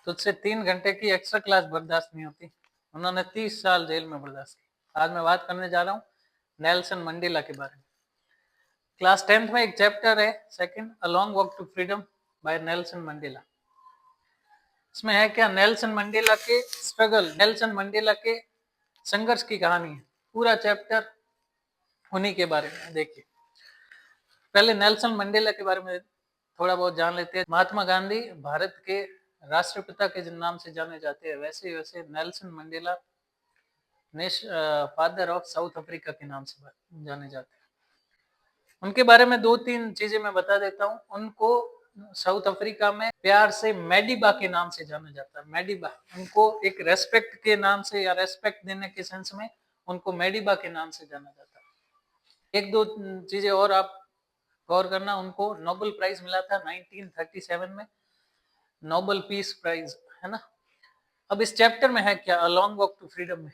तुझसे 3 घंटे की एक्स्ट्रा क्लास बर्दाश्त नहीं होती। उन्होंने 30 साल जेल में बर्दाश्त की। आज मैं बात करने जा रहा हूँ नेल्सन मंडेला के बारे में। क्लास 10th में एक चैप्टर है second, a long walk to freedom by Nelson Mandela. इसमें है क्या, नेल्सन मंडेला के स्ट्रगल, नेल्सन मंडेला के संघर्ष की कहानी है। पूरा चैप्टर उन्हीं के बारे में। देखिए, पहले नेल्सन मंडेला के बारे में थोड़ा बहुत जान लेते हैं। महात्मा गांधी भारत के राष्ट्रपिता के जिन नाम से जाने जाते हैं, वैसे वैसे Nelson Mandela father of south Africa के नाम से जाने जाते हैं। उनके बारे में 2-3 चीजें मैं बता देता हूँ। उनको साउथ अफ्रीका में प्यार से मैडीबा के नाम से जाना जाता है। मैडीबा, उनको एक रेस्पेक्ट के नाम से या रेस्पेक्ट देने के सेंस में उनको मैडीबा के नाम से जाना जाता है। 1-2 चीजें और आप गौर करना, उनको नोबेल प्राइज मिला था 1937 में, नोबेल पीस प्राइज, है ना। अब इस चैप्टर में है क्या, a long walk to freedom में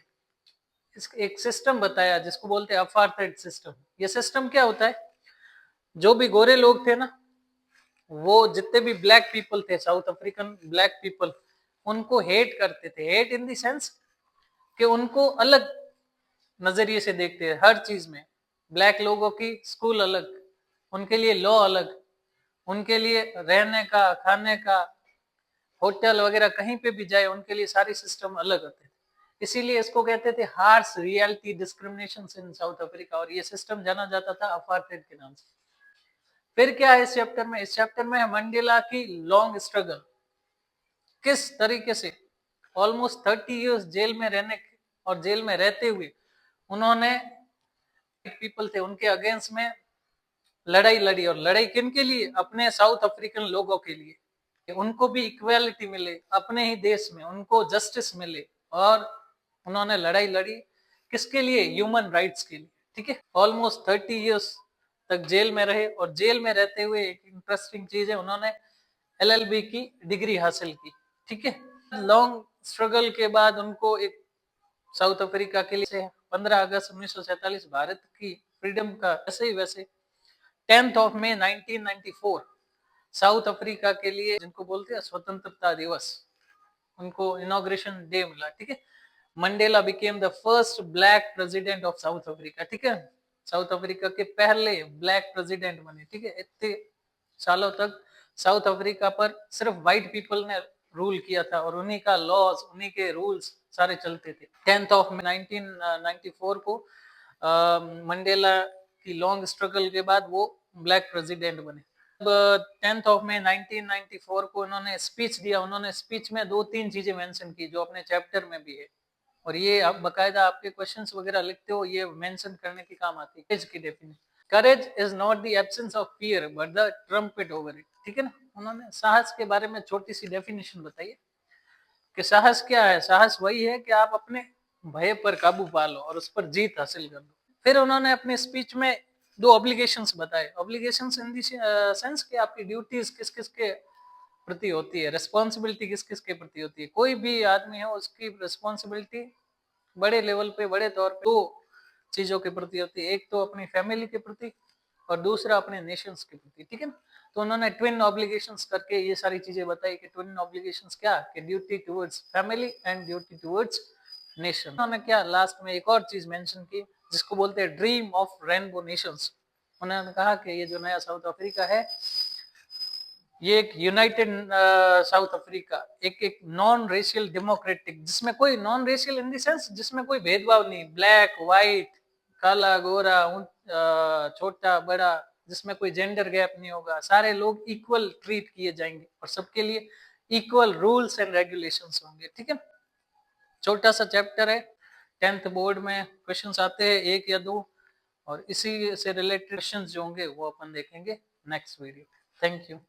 एक सिस्टम बताया जिसको बोलते हैं अपार्थाइड सिस्टम। ये सिस्टम क्या होता है, जो भी गोरे लोग थे ना, वो जितने भी ब्लैक पीपल थे, साउथ अफ्रीकन ब्लैक पीपल, उनको हेट करते थे। हेट इन द सेंस कि उनको अलग नजरिए से देखते हैं हर चीज में। ब्लैक लोगों की स्कूल अलग, उनके लिए लॉ अलग, उनके लिए रहने का, खाने का, होटल वगैरह कहीं पे भी जाए उनके लिए सारी सिस्टम अलग होते थे। इसीलिए इसको कहते थे harsh reality discrimination in south Africa, और ये सिस्टम जाना जाता था अपार्थाइड के नाम से। फिर क्या है इस चैप्टर में, इस चैप्टर में है मंडेला की लॉन्ग स्ट्रगल। किस तरीके से ऑलमोस्ट 30 इयर्स जेल में रहने और जेल में रहते हुए उन्होंने पीपल थे उनके अगेंस्ट में लड़ाई लड़ी, और लड़ाई किन के लिए, अपने साउथ अफ्रीकन लोगों के लिए। उनको भी इक्वालिटी मिले अपने ही देश में, उनको जस्टिस मिले, और उन्होंने लड़ाई लड़ी किसके लिए, ह्यूमन राइट्स के लिए। ठीक है, ऑलमोस्ट 30 इयर्स तक जेल में रहे, और जेल में रहते हुए एक इंटरेस्टिंग चीज है, उन्होंने LLB की डिग्री हासिल की। ठीक है, लॉन्ग स्ट्रगल के बाद उनको एक साउथ अफ्रीका के लिए 15 अगस्त 1947 भारत की फ्रीडम का ऐसे ही वैसे 10th of May 1994 south Africa के लिए, जिनको बोलते हैं स्वतंत्रता दिवस, उनको इनॉग्रेशन डे मिला। ठीक है, Mandela became the first black president of south Africa. ठीक है, साउथ अफ्रीका के पहले ब्लैक प्रेसिडेंट बने। ठीक है, इतने सालों तक साउथ अफ्रीका पर सिर्फ व्हाइट पीपल ने रूल किया था, और उन्हीं का लॉज, उन्हीं के रूल्स सारे चलते थे। 10th of May 1994 को मंडेला की लॉन्ग स्ट्रगल के बाद वो ब्लैक प्रेसिडेंट बने। 10th of May 1994 को उन्होंने स्पीच दिया। उन्होंने स्पीच में 2-3 चीजें मेंशन की जो अपने चैप्टर में भी है, और ये आप बकायदा आपके क्वेश्चंस वगैरह लिखते हो, ये मेंशन करने की काम आती है। करेज की definition, courage is not the absence of fear but the trumpet over it. ठीक है ना, उन्होंने साहस के बारे में छोटी सी डेफिनेशन बताई है कि साहस क्या है। साहस वही है कि आप अपने भय पर काबू पा लो और उस पर जीत हासिल कर लो। फिर उन्होंने अपने स्पीच में 2 ऑब्लिगेशंस बताए। ऑब्लिगेशंस इन द सेंस कि आपकी ड्यूटीज किस किस के प्रति होती है, रिस्पॉन्सिबिलिटी किस किस के प्रति होती है। कोई भी आदमी है, उसकी रिस्पॉन्सिबिलिटी बड़े लेवल पे, बड़े तौर पे 2 चीजों के प्रति होती है। एक तो अपनी फैमिली के प्रति, और दूसरा अपने नेशंस के प्रति। ठीक है, तो उन्होंने ट्विन ऑब्लिगेशंस करके ये सारी चीजें बताई कि ट्विन ऑब्लिगेशंस क्या, कि duty towards family and duty towards nation. उन्होंने क्या लास्ट में एक और चीज मेंशन की जिसको बोलते हैं ड्रीम ऑफ रेनबो नेशंस। उन्होंने कहा कि ये जो नया साउथ अफ्रीका है, ये एक यूनाइटेड साउथ अफ्रीका, एक नॉन रेशियल डेमोक्रेटिक, जिसमें कोई non racial in the sense जिसमें कोई भेदभाव नहीं, ब्लैक व्हाइट, काला गोरा, छोटा बड़ा, जिसमें कोई जेंडर गैप नहीं होगा। सारे लोग इक्वल ट्रीट किए जाएंगे और सबके लिए इक्वल रूल्स एंड रेगुलेशंस होंगे। ठीक है, छोटा सा चैप्टर है, 10th बोर्ड में क्वेश्चंस आते हैं 1 या 2, और इसी से रिलेटेड क्वेश्चंस जो होंगे वो अपन देखेंगे नेक्स्ट वीडियो। Thank you.